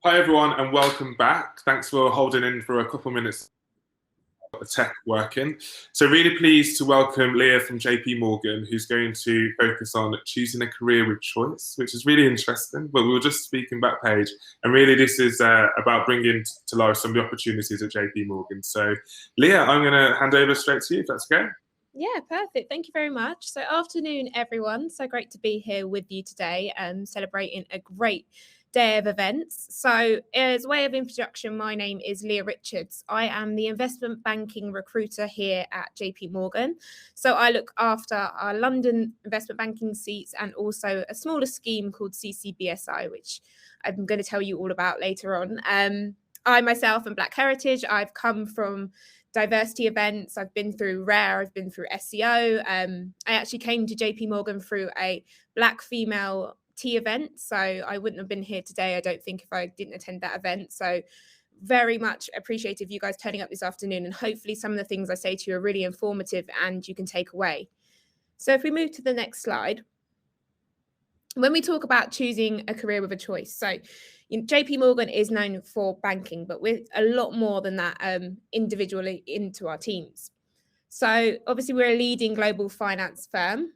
Hi everyone and welcome back. Thanks for holding in for a couple minutes of the tech working. So really pleased to welcome Leah from JP Morgan, who's going to focus on choosing a career with choice, which is really interesting, but we were just speaking back page. And really this is about bringing to life some of the opportunities at JP Morgan. So Leah, I'm going to hand over straight to you if that's okay. Yeah, perfect. Thank you very much. So afternoon, everyone. So great to be here with you today and celebrating a great day of events. So as a way of introduction, my name is Leah Richards. I am the investment banking recruiter here at JP Morgan. So I look after our London investment banking seats and also a smaller scheme called CCBSI, which I'm going to tell you all about later on. I myself am Black Heritage. I've come from diversity events. I've been through RARE, I've been through SEO. I actually came to JP Morgan through a Black female tea event. So I wouldn't have been here today, I don't think, if I didn't attend that event. So very much appreciative you guys turning up this afternoon, and hopefully some of the things I say to you are really informative and you can take away. So if we move to the next slide, when we talk about choosing a career with a choice, so JP Morgan is known for banking, but we're a lot more than that individually into our teams. So obviously we're a leading global finance firm,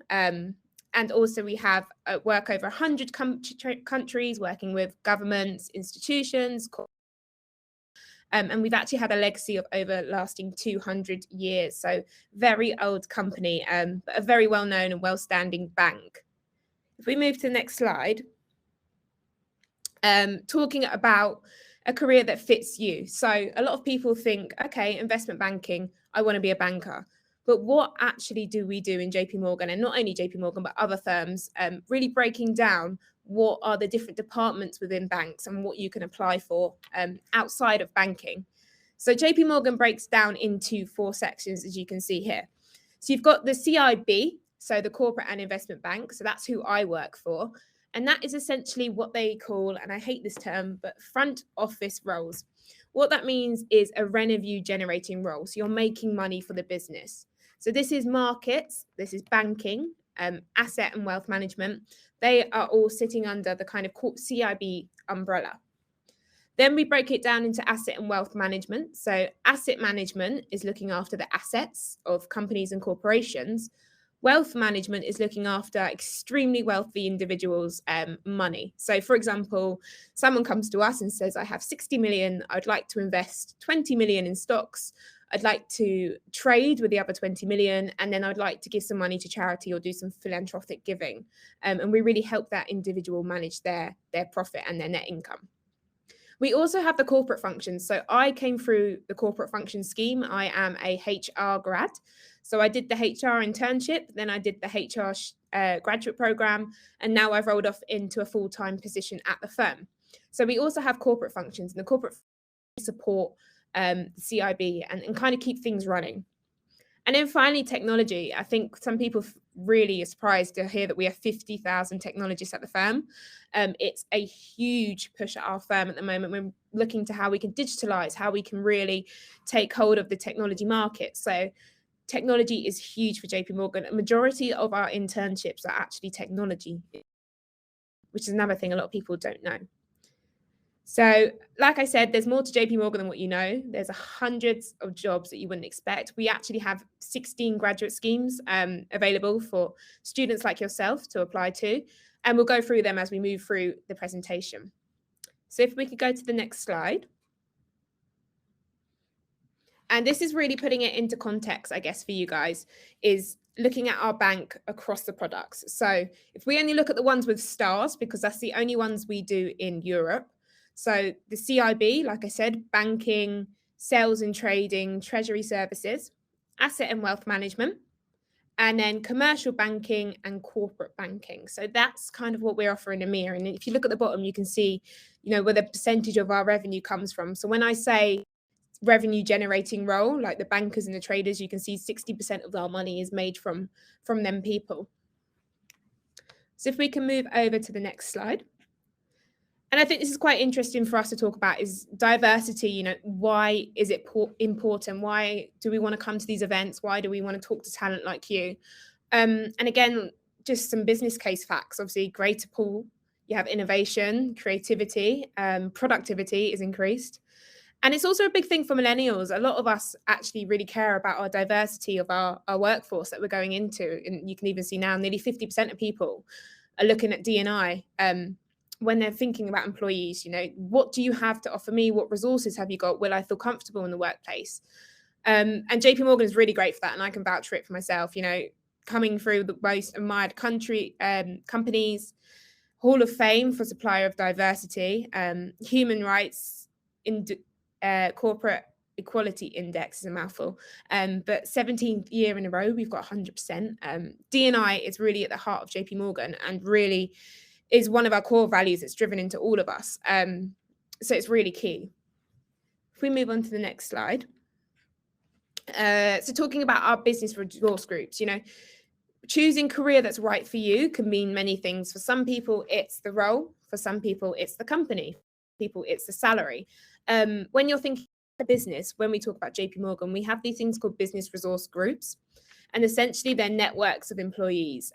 and also we have work over 100 countries, working with governments, institutions, and we've actually had a legacy of lasting 200 years. So very old company, but a very well-known and well-standing bank. If we move to the next slide, talking about a career that fits you. So a lot of people think, okay, investment banking, I want to be a banker. But what actually do we do in JP Morgan, and not only JP Morgan, but other firms, really breaking down what are the different departments within banks and what you can apply for outside of banking. So JP Morgan breaks down into 4 sections, as you can see here. So you've got the CIB, so the corporate and investment bank. So that's who I work for. And that is essentially what they call, and I hate this term, but front office roles. What that means is a revenue generating role. So you're making money for the business. So this is markets, this is banking, asset and wealth management. They are all sitting under the kind of CIB umbrella. Then we break it down into asset and wealth management. So asset management is looking after the assets of companies and corporations. Wealth management is looking after extremely wealthy individuals' money. So, for example, someone comes to us and says, I have 60 million, I'd like to invest 20 million in stocks, I'd like to trade with the other 20 million, and then I'd like to give some money to charity or do some philanthropic giving. And we really help that individual manage their profit and their net income. We also have the corporate functions. So I came through the corporate function scheme. I am a HR grad. So I did the HR internship, then I did the HR graduate program, and now I've rolled off into a full-time position at the firm. So we also have corporate functions, and the corporate support the CIB and kind of keep things running. And then finally, technology. I think some people really are surprised to hear that we have 50,000 technologists at the firm. It's a huge push at our firm at the moment. We're looking to how we can digitalize, how we can really take hold of the technology market. So technology is huge for JP Morgan. A majority of our internships are actually technology, which is another thing a lot of people don't know. So like I said, there's more to JP Morgan than what you know. There's hundreds of jobs that you wouldn't expect. We actually have 16 graduate schemes available for students like yourself to apply to. And we'll go through them as we move through the presentation. So if we could go to the next slide. And this is really putting it into context, I guess, for you guys, is looking at our bank across the products. So if we only look at the ones with stars, because that's the only ones we do in Europe. So the CIB, like I said, banking, sales and trading, treasury services, asset and wealth management, and then commercial banking and corporate banking. So that's kind of what we're offering EMEA. And if you look at the bottom, you can see, where the percentage of our revenue comes from. So when I say revenue generating role, like the bankers and the traders, you can see 60% of our money is made from them people. So if we can move over to the next slide. And I think this is quite interesting for us to talk about is diversity. Why is it important? Why do we want to come to these events? Why do we want to talk to talent like you? And again, just some business case facts. Obviously, greater pool You have innovation, creativity, productivity is increased. And it's also a big thing for millennials. A lot of us actually really care about our diversity of our workforce that we're going into. And you can even see now nearly 50% of people are looking at D&I when they're thinking about employees. What do you have to offer me? What resources have you got? Will I feel comfortable in the workplace? And JP Morgan is really great for that. And I can vouch for it for myself, coming through the most admired companies, Hall of Fame for supplier of diversity, human rights in corporate equality index is a mouthful, but 17th year in a row we've got 100%. D&I is really at the heart of JP Morgan and really is one of our core values that's driven into all of us. So it's really key. If we move on to the next slide. So talking about our business resource groups, choosing career that's right for you can mean many things. For some people, it's the role. For some people, it's the company. People, it's the salary. When you're thinking of business, when we talk about JP Morgan, we have these things called business resource groups. And essentially, they're networks of employees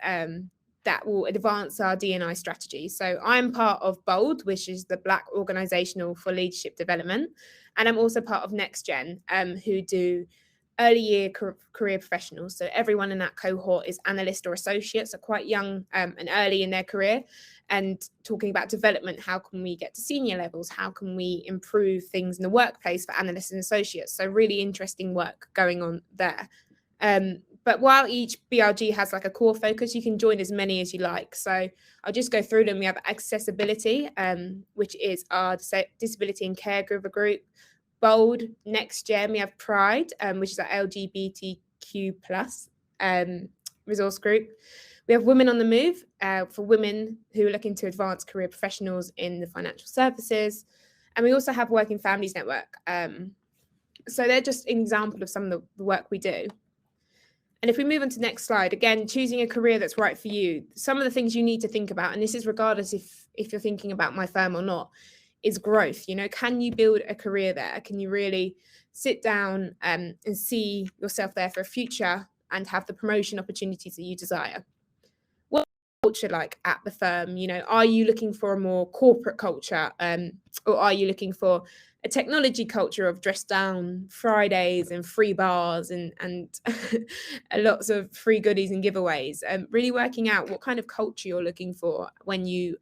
that will advance our D&I strategy. So I'm part of BOLD, which is the Black Organizational for Leadership Development. And I'm also part of NextGen, who do early year career professionals. So everyone in that cohort is analyst or associate, so quite young and early in their career. And talking about development, how can we get to senior levels? How can we improve things in the workplace for analysts and associates? So really interesting work going on there. But while each BRG has like a core focus, you can join as many as you like. So I'll just go through them. We have accessibility, which is our disability and caregiver group. BOLD, NextGen, we have Pride, which is our LGBTQ plus resource group. We have Women on the Move for women who are looking to advance career professionals in the financial services. And we also have Working Families Network. So they're just an example of some of the work we do. And if we move on to the next slide, again, choosing a career that's right for you, some of the things you need to think about, and this is regardless if you're thinking about my firm or not, is growth. Can you build a career there? Can you really sit down and see yourself there for a future and have the promotion opportunities that you desire? What's the culture like at the firm? Are you looking for a more corporate culture, or are you looking for a technology culture of dress down Fridays and free bars and lots of free goodies and giveaways? Really working out what kind of culture you're looking for when you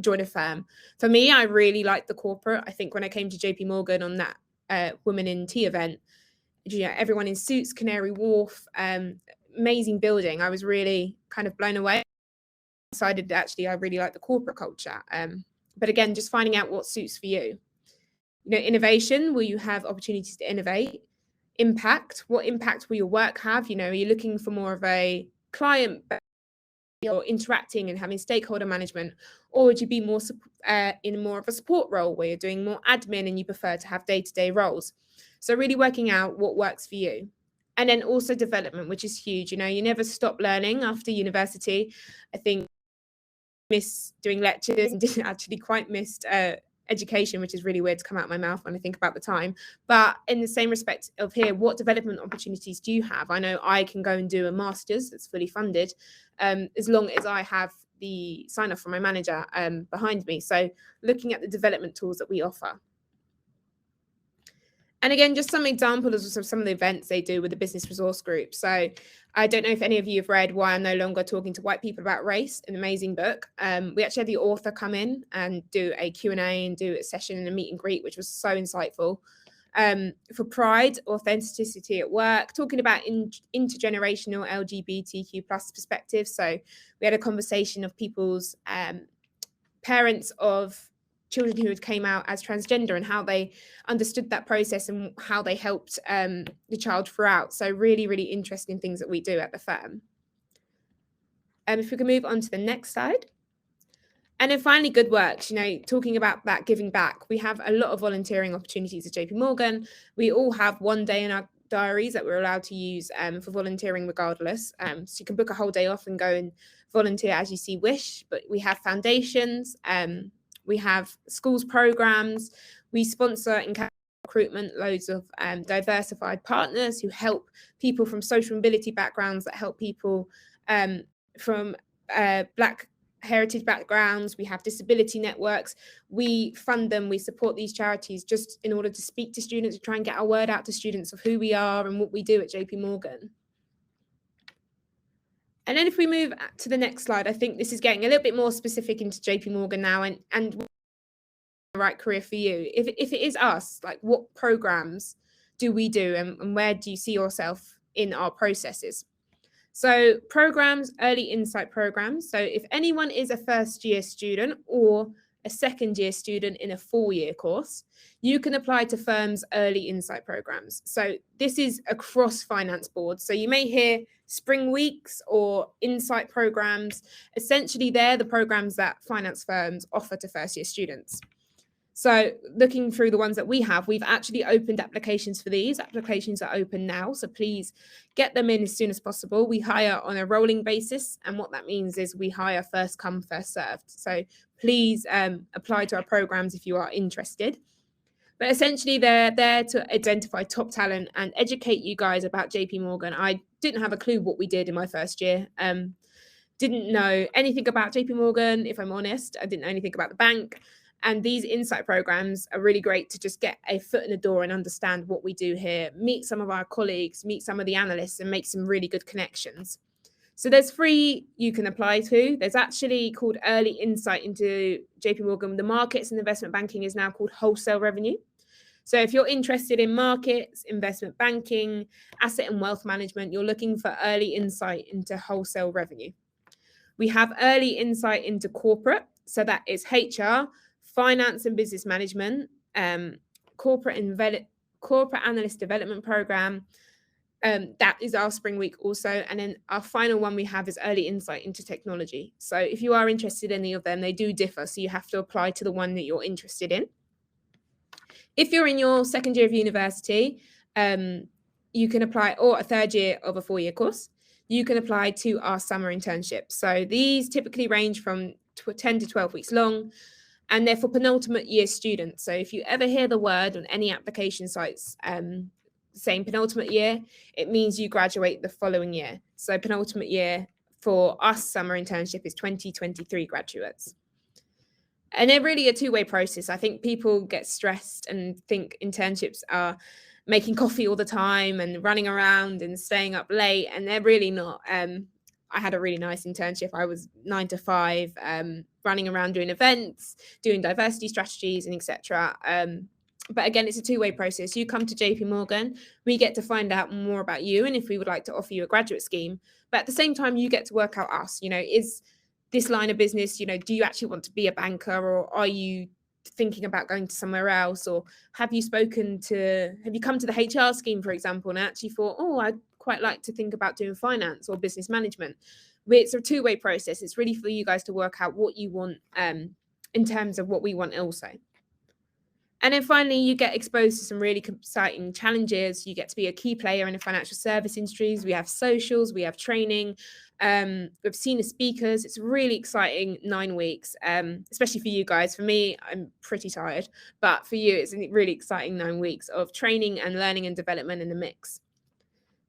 join a firm. For me, I really like the corporate. I think when I came to JP Morgan on that Women in Tea event, everyone in suits, Canary Wharf, amazing building. I was really kind of blown away. I decided that actually I really like the corporate culture. But again, just finding out what suits for you. Innovation, will you have opportunities to innovate? Impact, what impact will your work have? Are you looking for more of a client or interacting and having stakeholder management, or would you be more in more of a support role where you're doing more admin and you prefer to have day-to-day roles? So really working out what works for you. And then also development, which is huge. You never stop learning after university. I think miss doing lectures and didn't actually quite missed education, which is really weird to come out of my mouth when I think about the time. But in the same respect of here, what development opportunities do you have? I know I can go and do a master's that's fully funded, as long as I have the sign off from my manager behind me. So looking at the development tools that we offer. And again, just some examples of some of the events they do with the business resource group. So I don't know if any of you have read Why I'm No Longer Talking to White People About Race, an amazing book. We actually had the author come in and do a Q&A and do a session and a meet and greet, which was so insightful. For Pride, authenticity at work, talking about intergenerational LGBTQ plus perspectives. So we had a conversation of people's parents of children who had came out as transgender and how they understood that process and how they helped the child throughout. So really, really interesting things that we do at the firm. If we can move on to the next slide. And then finally, good works, talking about that giving back. We have a lot of volunteering opportunities at JP Morgan. We all have one day in our diaries that we're allowed to use for volunteering regardless. So you can book a whole day off and go and volunteer as you see wish. But we have foundations, we have schools programs, we sponsor and recruitment loads of diversified partners who help people from social mobility backgrounds, that help people from Black heritage backgrounds, we have disability networks. We fund them, we support these charities just in order to speak to students, to try and get our word out to students of who we are and what we do at JP Morgan. And then if we move to the next slide, I think this is getting a little bit more specific into JP Morgan now and the right career for you. If it is us, like what programs do we do and where do you see yourself in our processes? So programs, early insight programs. So if anyone is a first year student or a second year student in a 4-year course, you can apply to firms' early insight programs. So this is across finance boards. So you may hear spring weeks or insight programs. Essentially, they're the programs that finance firms offer to first year students. So looking through the ones that we have, we've actually opened applications for these. Applications are open now, so please get them in as soon as possible. We hire on a rolling basis, and what that means is we hire first come, first served. So please apply to our programs if you are interested. But essentially, they're there to identify top talent and educate you guys about JP Morgan. I didn't have a clue what we did in my first year. Didn't know anything about JP Morgan, if I'm honest. I didn't know anything about the bank. And these insight programs are really great to just get a foot in the door and understand what we do here, meet some of our colleagues, meet some of the analysts, and make some really good connections. So there's 3 you can apply to. There's actually called Early Insight into JP Morgan. The markets and investment banking is now called Wholesale Revenue. So if you're interested in markets, investment banking, asset and wealth management, you're looking for early insight into wholesale revenue. We have early insight into corporate. So that is HR, finance and business management, corporate analyst development program. That is our spring week also. And then our final one we have is early insight into technology. So if you are interested in any of them, they do differ. So you have to apply to the one that you're interested in. If you're in your second year of university, you can apply, or a third year of a 4-year course, you can apply to our summer internships. So these typically range from 10 to 12 weeks long, and they're for penultimate year students. So if you ever hear the word on any application sites saying penultimate year, it means you graduate the following year. So penultimate year for us summer internship is 2023 graduates. And they're really a 2-way process. I think people get stressed and think internships are making coffee all the time and running around and staying up late, and they're really not. I had a really nice internship. I was 9 to 5, running around doing events, doing diversity strategies and etc. But again, it's a 2-way process. You come to JP Morgan, we get to find out more about you and if we would like to offer you a graduate scheme. But at the same time, you get to work out us. Is this line of business, do you actually want to be a banker, or are you thinking about going to somewhere else? Or have you come to the HR scheme, for example, and actually thought, I'd quite like to think about doing finance or business management? It's a 2-way process. It's really for you guys to work out what you want in terms of what we want also. And then finally, you get exposed to some really exciting challenges. You get to be a key player in the financial service industries. We have socials, we have training, we've senior speakers. It's really exciting 9 weeks, especially for you guys. For me, I'm pretty tired, but for you, it's a really exciting 9 weeks of training and learning and development in the mix.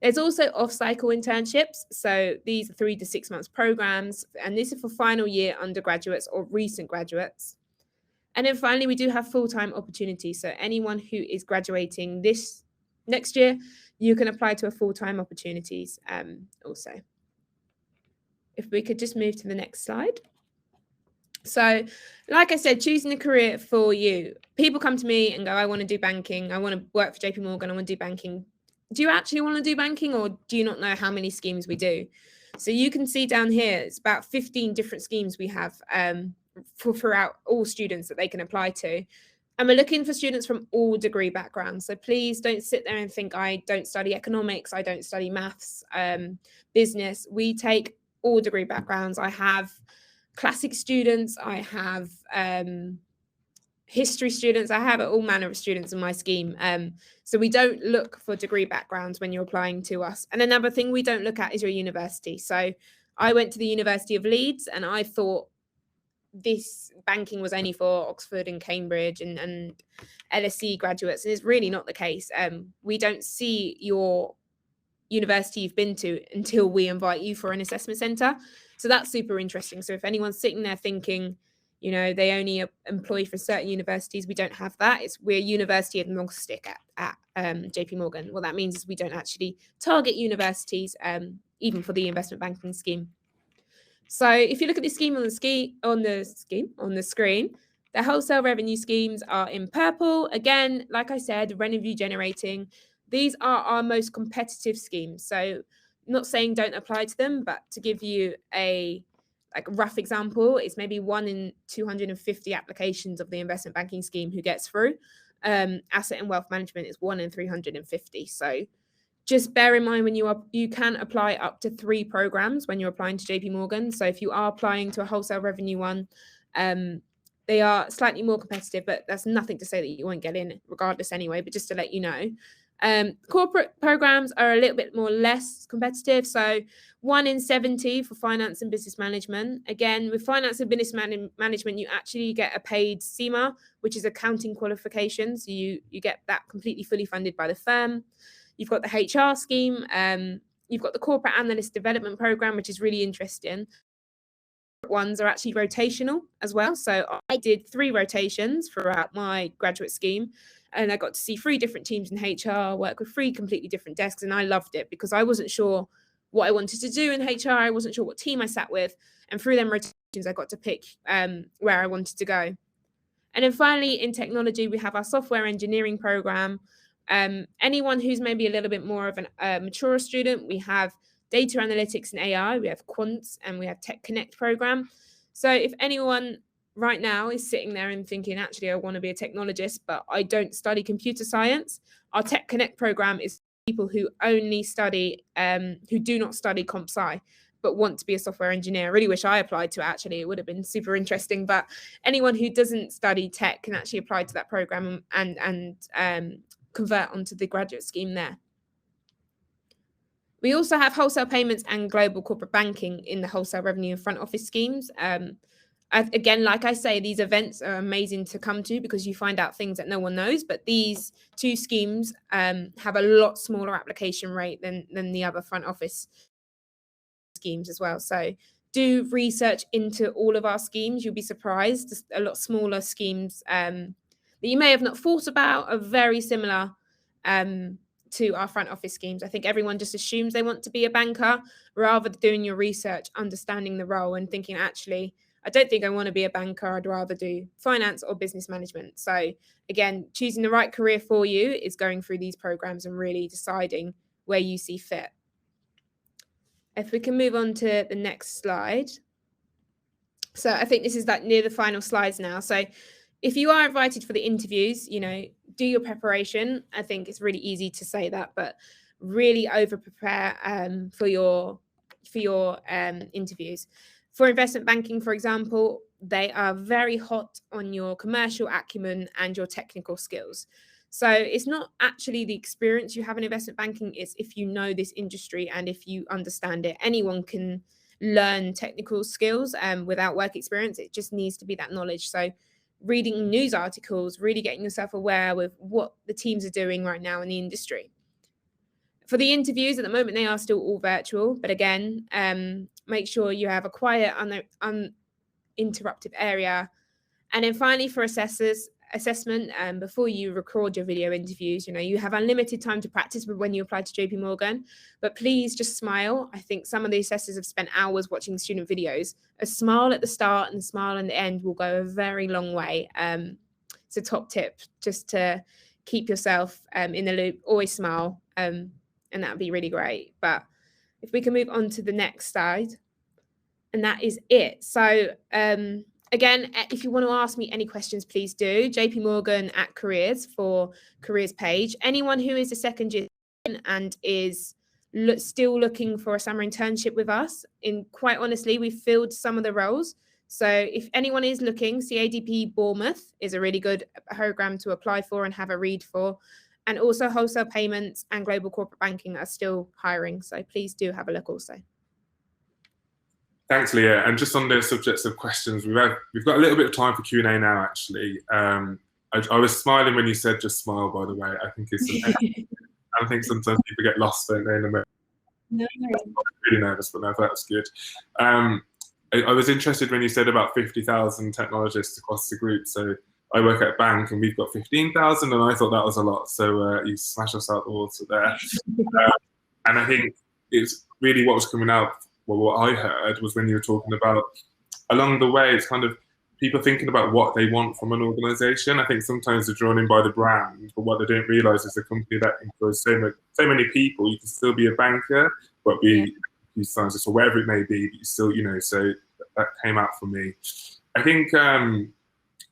There's also off-cycle internships. So these are 3 to 6 months programs, and these are for final year undergraduates or recent graduates. And then finally, we do have full-time opportunities. So anyone who is graduating this next year, you can apply to a full-time opportunities also. If we could just move to the next slide. So like I said, choosing a career for you. People come to me and go, I want to do banking. I want to work for JP Morgan. I want to do banking. Do you actually want to do banking, or do you not know how many schemes we do? So you can see down here, it's about 15 different schemes we have throughout all students that they can apply to. And we're looking for students from all degree backgrounds. So please don't sit there and think, I don't study economics, I don't study maths, business. We take all degree backgrounds. I have classic students, I have history students, I have all manner of students in my scheme. So we don't look for degree backgrounds when you're applying to us. And another thing we don't look at is your university. So I went to the University of Leeds, and I thought this banking was only for Oxford and Cambridge and LSE graduates, and it's really not the case. We don't see your university you've been to until we invite you for an assessment centre. So that's super interesting. So if anyone's sitting there thinking, you know, they only employ for certain universities, we don't have that. We're university agnostic at JP Morgan. What that means is we don't actually target universities, even for the investment banking scheme. So if you look at the scheme on the screen, the wholesale revenue schemes are in purple. Again, like I said, revenue generating. These are our most competitive schemes. So not saying don't apply to them, but to give you a rough example, it's maybe 1 in 250 applications of the investment banking scheme who gets through. Asset and wealth management is 1 in 350. So just bear in mind when you can apply up to 3 programs when you're applying to JP Morgan. So if you are applying to a wholesale revenue one, they are slightly more competitive, but that's nothing to say that you won't get in regardless anyway, but just to let you know. Corporate programs are a little bit less competitive. So 1 in 70 for finance and business management. Again, with finance and business management, you actually get a paid CIMA, which is accounting qualification. So you get that completely fully funded by the firm. You've got the HR scheme. You've got the corporate analyst development program, which is really interesting. Ones are actually rotational as well. So I did 3 rotations throughout my graduate scheme, and I got to see 3 different teams in HR, work with 3 completely different desks, and I loved it because I wasn't sure what I wanted to do in HR. I wasn't sure what team I sat with, and through them rotations, I got to pick where I wanted to go. And then finally, in technology, we have our software engineering program. Anyone who's maybe a little bit more of a mature student, we have data analytics and AI, we have quants, and we have Tech Connect program. So if anyone right now is sitting there and thinking, actually, I want to be a technologist, but I don't study computer science, our Tech Connect program is people who only study, who do not study comp sci, but want to be a software engineer. I really wish I applied to it, actually. It would have been super interesting. But anyone who doesn't study tech can actually apply to that program and convert onto the graduate scheme there. We also have wholesale payments and global corporate banking in the wholesale revenue and front office schemes. Again, like I say, these events are amazing to come to because you find out things that no one knows. But these 2 schemes have a lot smaller application rate than the other front office schemes as well. So do research into all of our schemes. You'll be surprised. Just a lot smaller schemes that you may have not thought about are very similar to our front office schemes. I think everyone just assumes they want to be a banker rather than doing your research, understanding the role and thinking, actually, I don't think I want to be a banker. I'd rather do finance or business management. So again, choosing the right career for you is going through these programs and really deciding where you see fit. If we can move on to the next slide. So I think this is like near the final slides now. So if you are invited for the interviews, you know, do your preparation. I think it's really easy to say that, but really over prepare for your interviews. For investment banking, for example, they are very hot on your commercial acumen and your technical skills. So it's not actually the experience you have in investment banking, it's if you know this industry and if you understand it. Anyone can learn technical skills without work experience. It just needs to be that knowledge. So reading news articles, really getting yourself aware with what the teams are doing right now in the industry. For the interviews, at the moment, they are still all virtual. But again, make sure you have a quiet, uninterrupted area. And then finally, for assessors assessment, before you record your video interviews, you know, you have unlimited time to practice when you apply to JP Morgan, but please just smile. I think some of the assessors have spent hours watching student videos. A smile at the start and a smile in the end will go a very long way. It's a top tip just to keep yourself in the loop, always smile, and that would be really great. But if we can move on to the next slide, and that is it. So again, if you want to ask me any questions, please do. JP Morgan at Careers for Careers page. Anyone who is a second year and is still looking for a summer internship with us, quite honestly, we've filled some of the roles. So if anyone is looking, CADP Bournemouth is a really good program to apply for and have a read for. And also wholesale payments and global corporate banking are still hiring. So please do have a look also. Thanks, Leah. And just on the subjects of questions, we've got a little bit of time for Q&A now, actually. I was smiling when you said just smile, by the way. I think it's I think sometimes people get lost, don't they, in the No. really nervous, but no, that's good. I was interested when you said about 50,000 technologists across the group. So I work at a bank and we've got 15,000, and I thought that was a lot. So you smash us out the water there. And I think it's really what was coming out, well, what I heard was when you were talking about along the way, it's kind of people thinking about what they want from an organisation. I think sometimes they're drawn in by the brand, but what they don't realise is a company that employs so many people. You can still be a banker, but be scientist or wherever it may be, but you still, so that came out for me. I think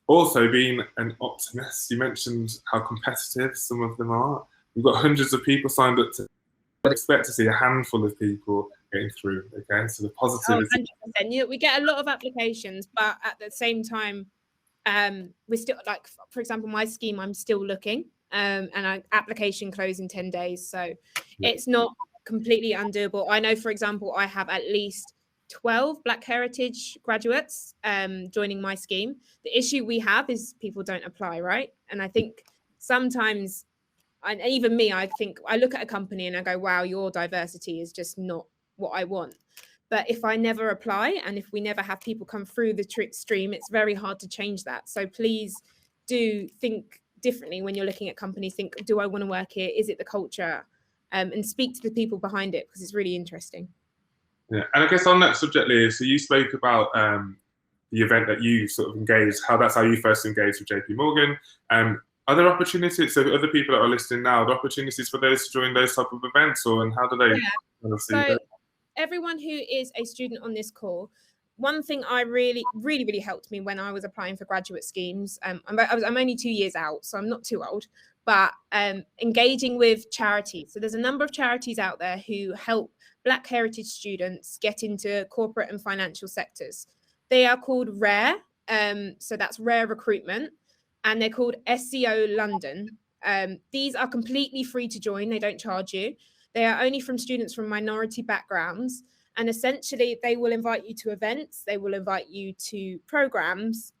also being an optimist, you mentioned how competitive some of them are. We've got hundreds of people signed up to. I'd expect to see a handful of people getting through. Okay, so the positivity. 100%. We get a lot of applications, but at the same time, we're still, like, for example, my scheme, I'm still looking, and application close in 10 days. So it's not completely undoable. I know, for example, I have at least 12 Black Heritage graduates joining my scheme. The issue we have is people don't apply, right? And I think sometimes, and even me, I think I look at a company and I go, wow, your diversity is just not what I want. But if I never apply and if we never have people come through the stream, it's very hard to change that. So please do think differently when you're looking at companies. Think, do I want to work here? Is it the culture? And speak to the people behind it, because it's really interesting. Yeah, and I guess on that subject, Leah, so you spoke about the event that you sort of engaged, that's how you first engaged with JP Morgan. Are there opportunities, so other people that are listening now, are there opportunities for those to join those type of events, and how do they kind of see that? Everyone who is a student on this call, one thing I really helped me when I was applying for graduate schemes, I'm only 2 years out, so I'm not too old, but engaging with charities. So there's a number of charities out there who help Black Heritage students get into corporate and financial sectors. They are called RARE, so that's Rare Recruitment, and they're called SEO London. These are completely free to join. They don't charge you. They are only from students from minority backgrounds. And essentially, they will invite you to events. They will invite you to programs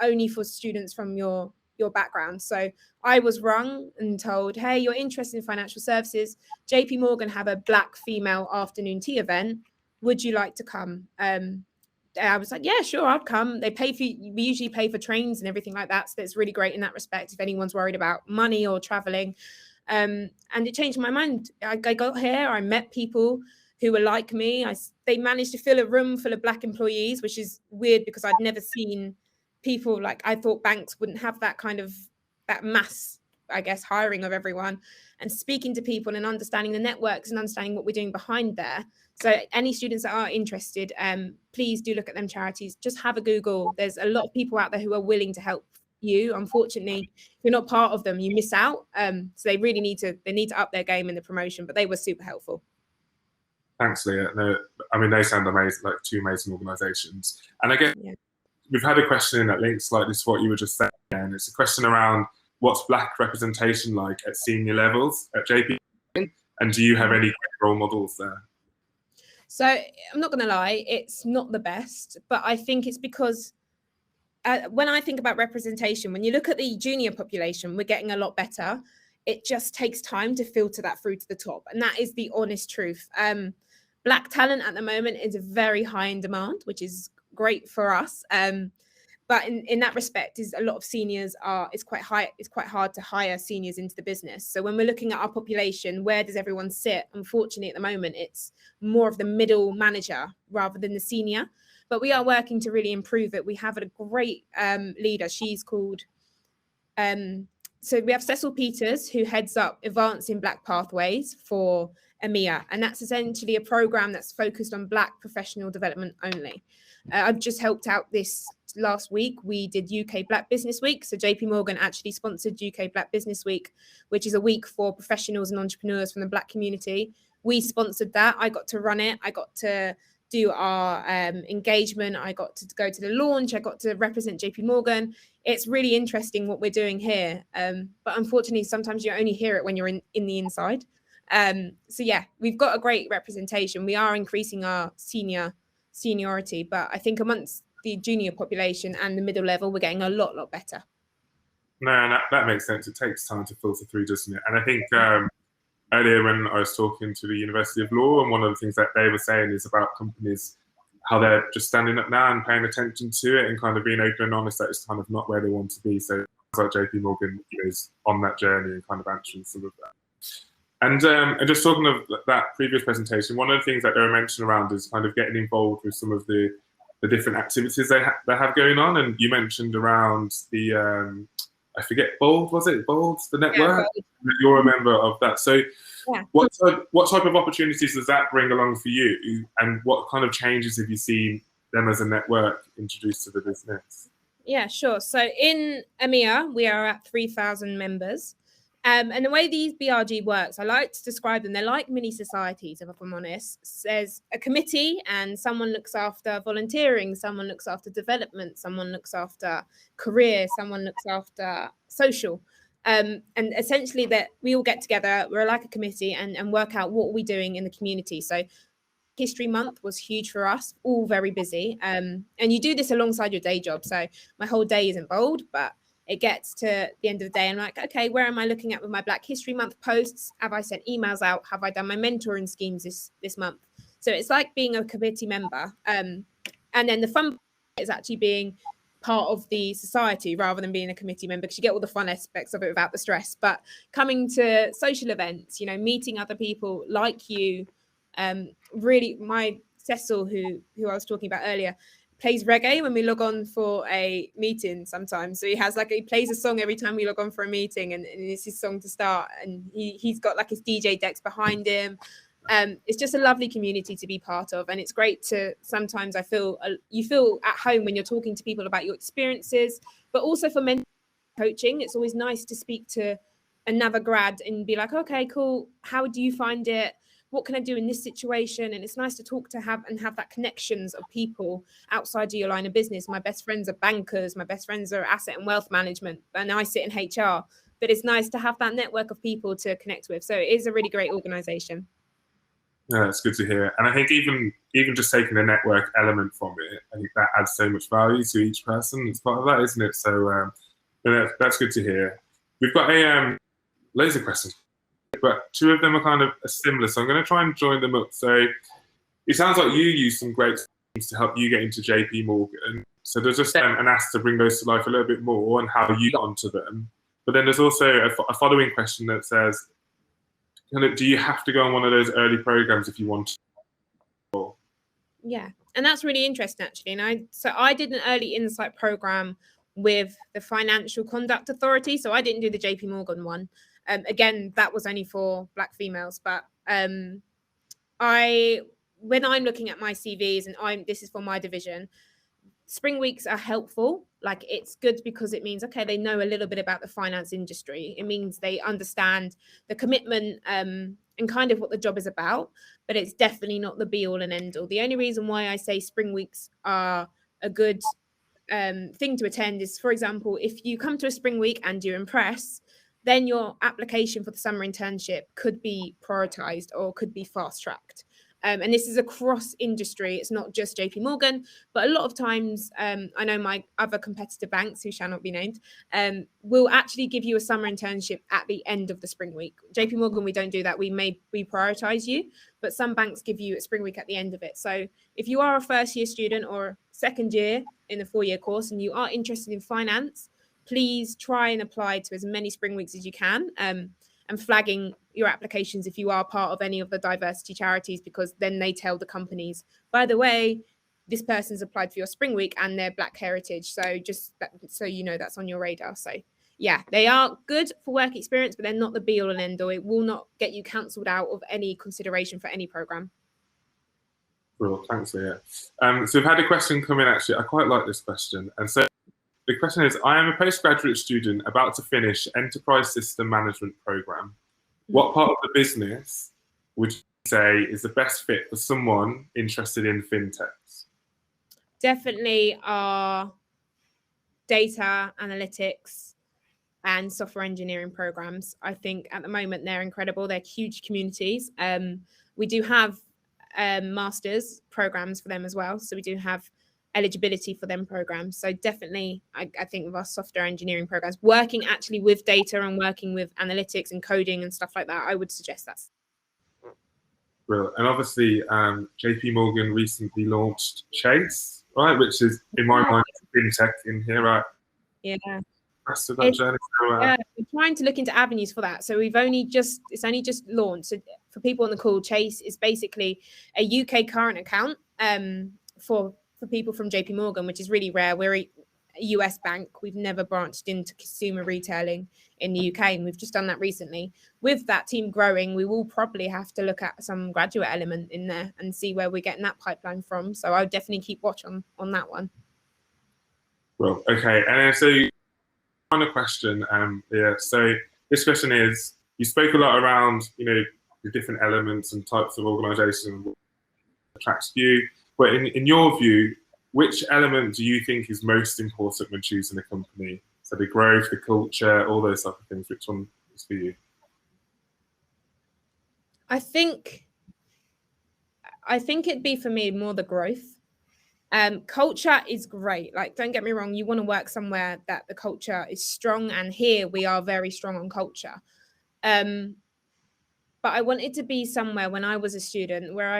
only for students from your background. So I was rung and told, hey, you're interested in financial services. JP Morgan have a Black female afternoon tea event. Would you like to come? I was like, yeah, sure, I'll come. We usually pay for trains and everything like that. So it's really great in that respect if anyone's worried about money or traveling. And it changed my mind. I got here, I met people who were like me. They managed to fill a room full of Black employees, which is weird because I'd never seen people, like, I thought banks wouldn't have that kind of, that mass, I guess, hiring of everyone, and speaking to people and understanding the networks and understanding what we're doing behind there. So any students that are interested, please do look at them charities. Just have a Google. There's a lot of people out there who are willing to help you. Unfortunately, if you're not part of them, you miss out. So they really need to up their game in the promotion, but they were super helpful. Thanks, Leah. No, I mean, they sound amazing, like two amazing organisations. And I guess we've had a question in that links slightly to what you were just saying, and it's a question around what's Black representation like at senior levels at JP, and do you have any role models there? So I'm not going to lie, it's not the best, but I think it's because when I think about representation, when you look at the junior population, we're getting a lot better. It just takes time to filter that through to the top. And that is the honest truth. Black talent at the moment is very high in demand, which is great for us. But in that respect, is a lot of seniors it's quite hard to hire seniors into the business. So when we're looking at our population, where does everyone sit? Unfortunately, at the moment, it's more of the middle manager rather than the senior. But we are working to really improve it. We have a great leader. She's called, so we have Cecil Peters, who heads up Advancing Black Pathways for EMEA. And that's essentially a program that's focused on Black professional development only. I've just helped out this last week. We did UK Black Business Week. So JP Morgan actually sponsored UK Black Business Week, which is a week for professionals and entrepreneurs from the Black community. We sponsored that. I got to run it. I got to do our engagement. I got to go to the launch. I got to represent JP Morgan. It's really interesting what we're doing here. But unfortunately, sometimes you only hear it when you're in the inside. So yeah, we've got a great representation. We are increasing our seniority, but I think amongst the junior population and the middle level, we're getting a lot better. No, that makes sense. It takes time to filter through, doesn't it? And I think earlier when I was talking to the University of Law, and one of the things that they were saying is about companies, how they're just standing up now and paying attention to it and kind of being open and honest that it's kind of not where they want to be. So it sounds like JP Morgan is on that journey and kind of answering some of that. And just talking of that previous presentation, one of the things that they were mentioning around is kind of getting involved with some of the different activities they have going on. And you mentioned around the, I forget, Bold, was it? Bold, the network? Yeah, you're a member of that. So yeah. What type of opportunities does that bring along for you? And what kind of changes have you seen them as a network introduced to the business? Yeah, sure. So in EMEA, we are at 3,000 members. And the way these BRG works, I like to describe them, they're like mini societies, if I'm honest. There's a committee and someone looks after volunteering, someone looks after development, someone looks after career, someone looks after social. And essentially that we all get together, we're like a committee and work out what we're doing in the community. So History Month was huge for us, all very busy. And you do this alongside your day job. So my whole day isn't Bold, but it gets to the end of the day. I'm like, okay, where am I looking at with my Black History Month posts? Have I sent emails out? Have I done my mentoring schemes this month? So it's like being a committee member. And then the fun is actually being part of the society rather than being a committee member, because you get all the fun aspects of it without the stress. But coming to social events, meeting other people like you, really, my Cecil, who I was talking about earlier, plays reggae when we log on for a meeting sometimes. So he plays a song every time we log on for a meeting, and it's his song to start. And he's got like his DJ decks behind him. It's just a lovely community to be part of. And it's great to, sometimes you feel at home when you're talking to people about your experiences, but also for mental coaching. It's always nice to speak to another grad and be like, okay, cool. How do you find it? What can I do in this situation? And it's nice to talk to have that connections of people outside of your line of business. My best friends are bankers. My best friends are asset and wealth management, and I sit in HR. But it's nice to have that network of people to connect with. So it is a really great organization. Yeah, it's good to hear. And I think even just taking the network element from it, I think that adds so much value to each person as part of that, isn't it? So that's good to hear. We've got loads of questions, but two of them are kind of similar, so I'm going to try and join them up. So it sounds like you use some great things to help you get into JP Morgan. So there's just an ask to bring those to life a little bit more and how you got onto them. But then there's also a following question that says, do you have to go on one of those early programs if you want to? Yeah, and that's really interesting, actually. And I did an early insight program with the Financial Conduct Authority. So I didn't do the JP Morgan one. Again, that was only for Black females. But when I'm looking at my CVs, and this is for my division, spring weeks are helpful. Like, it's good because it means, okay, they know a little bit about the finance industry. It means they understand the commitment and kind of what the job is about, but it's definitely not the be all and end all. The only reason why I say spring weeks are a good thing to attend is, for example, if you come to a spring week and you impress, then your application for the summer internship could be prioritized or could be fast tracked. And this is across industry. It's not just JP Morgan, but a lot of times, I know my other competitor banks, who shall not be named, will actually give you a summer internship at the end of the spring week. JP Morgan, we don't do that. We prioritize you, but some banks give you a spring week at the end of it. So if you are a first year student or second year in the 4-year course and you are interested in finance, please try and apply to as many spring weeks as you can. And flagging your applications if you are part of any of the diversity charities, because then they tell the companies, by the way, this person's applied for your spring week and they're Black heritage. So just so you know, that's on your radar. So yeah, they are good for work experience, but they're not the be all and end all. It will not get you cancelled out of any consideration for any program. Cool, thanks, Leah. So we've had a question come in, actually. I quite like this question. And so the question is, I am a postgraduate student about to finish Enterprise System Management program. What part of the business would you say is the best fit for someone interested in fintechs? Definitely our data analytics and software engineering programs. I think at the moment they're incredible. They're huge communities. We do have masters programs for them as well. So we do have eligibility for them programs. So definitely, I think with our software engineering programs, working actually with data and working with analytics and coding and stuff like that, I would suggest that's. Brilliant. And obviously, JP Morgan recently launched Chase, right, which is, in my mind, fintech in here, right? Yeah. Rest of that journey. So, yeah, we're trying to look into avenues for that. So it's only just launched. So for people on the call, Chase is basically a UK current account for people from JP Morgan, which is really rare. We're a US bank. We've never branched into consumer retailing in the UK, and we've just done that recently. With that team growing, we will probably have to look at some graduate element in there and see where we're getting that pipeline from. So I would definitely keep watch on that one. well, okay. And then, so final question, yeah. So this question is: you spoke a lot around, the different elements and types of organisation that attracts you, but in your view, which element do you think is most important when choosing a company? So the growth, the culture, all those type of things. Which one is for you? I think it'd be for me more the growth. Culture is great. Like, don't get me wrong, you want to work somewhere that the culture is strong, and here we are very strong on culture. But I wanted to be somewhere when I was a student where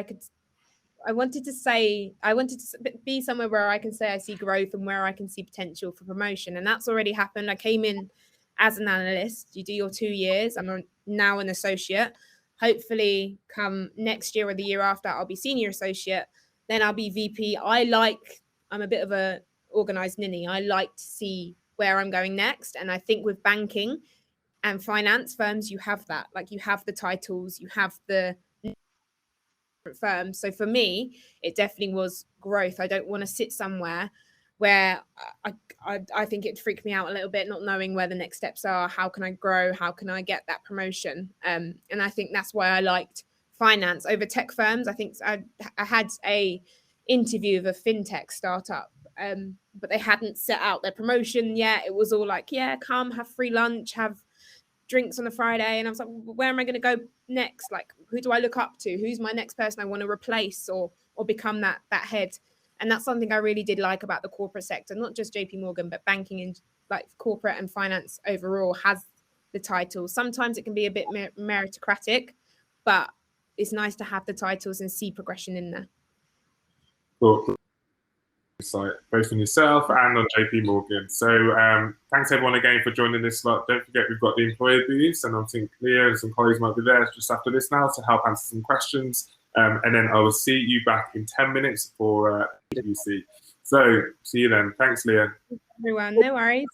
I wanted to be somewhere where I can say I see growth and where I can see potential for promotion. And that's already happened. I came in as an analyst. You do your 2 years. I'm now an associate. Hopefully come next year or the year after, I'll be senior associate. Then I'll be VP. I'm a bit of a organized ninny. I like to see where I'm going next. And I think with banking and finance firms, you have that. Like, you have the titles, you have the firms. So for me, it definitely was growth. I don't want to sit somewhere where I think it'd freak me out a little bit, not knowing where the next steps are. How can I grow? How can I get that promotion? And I think that's why I liked finance over tech firms. I think I had a interview with a fintech startup, but they hadn't set out their promotion yet. It was all like, yeah, come have free lunch, have drinks on a Friday. And I was like, where am I going to go next? Like, who do I look up to? Who's my next person I want to replace or become that head? And that's something I really did like about the corporate sector, not just JP Morgan, but banking and like corporate and finance overall has the title. Sometimes it can be a bit meritocratic, but it's nice to have the titles and see progression in there. Cool. Site, both on yourself and on JP Morgan. So thanks everyone again for joining this slot. Don't forget we've got the employer booths, and I think Leah and some colleagues might be there just after this now to help answer some questions. And then I will see you back in 10 minutes for PwC. So see you then. Thanks, Leah. Everyone, no worries.